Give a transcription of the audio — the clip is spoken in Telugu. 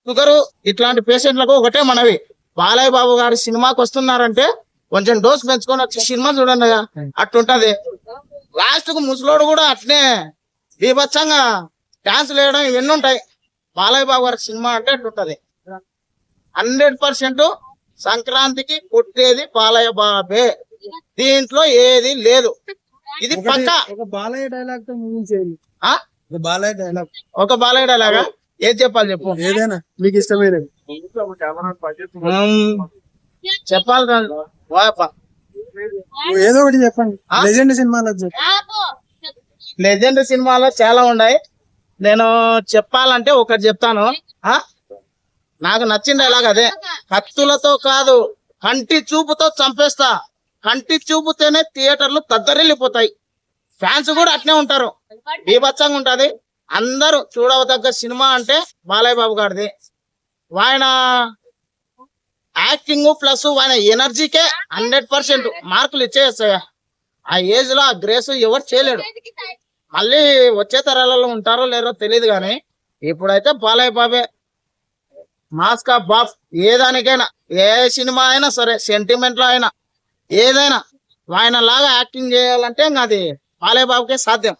షుగరు ఇట్లాంటి పేషెంట్లకు ఒకటే మనవి, బాలయ్య బాబు గారి సినిమాకి వస్తున్నారంటే కొంచెం డోస్ పెంచుకొని వచ్చి సినిమా చూడండి అట్లుంటది. లాస్ట్ కు ముసలోడు కూడా అట్నే బీభత్సంగా డాన్స్ వేయడం ఇవన్నీ ఉంటాయి. బాలయ్య బాబు గారి సినిమా అంటే అట్లుంటది. 100% సంక్రాంతికి పుట్టేది బాలయ్య బాబే, దీంట్లో ఏది లేదు. ఇది పక్కా. ఒక బాలయ్య డైలాగ్ తో ముగించేయండి. బాలయ్య డైలాగ్, ఒక బాలయ్య డైలాగా ఏం చెప్పాలి చెప్పు, ఏదైనా మీకు ఇష్టమైనది చెప్పాలి. ఏదో ఒకటి చెప్పండి. లెజెండ్ సినిమాలో లెజెండ్ సినిమాలో చాలా ఉన్నాయి, నేను చెప్పాలంటే ఒకటి చెప్తాను. నాకు నచ్చిన డైలాగ్ అదే, కత్తులతో కాదు కంటి చూపుతో చంపేస్తా, కంటి చూపుతోనే థియేటర్లు తద్దరిల్లిపోతాయి. ఫ్యాన్స్ కూడా అట్నే ఉంటారు, బీభత్సంగా ఉంటది. అందరూ చూడవదగ్గ సినిమా అంటే బాలయ్య బాబు గారిది. ఆయన యాక్టింగ్ ప్లస్ ఆయన ఎనర్జీకే 100% మార్కులు ఇచ్చేస్తాయా. ఆ ఏజ్ లో ఆ గ్రేస్ ఎవరు చేయలేడు. మళ్ళీ వచ్చే తరాలలో ఉంటారో లేరో తెలియదు కానీ ఇప్పుడైతే బాలయ్య బాబే మాస్కా బాస్. ఏ దానికైనా, ఏ సినిమా అయినా సరే, సెంటిమెంట్ లో అయినా ఏదైనా ఆయన లాగా యాక్టింగ్ చేయాలంటే ఇంకా అది బాలయ్య బాబుకే సాధ్యం.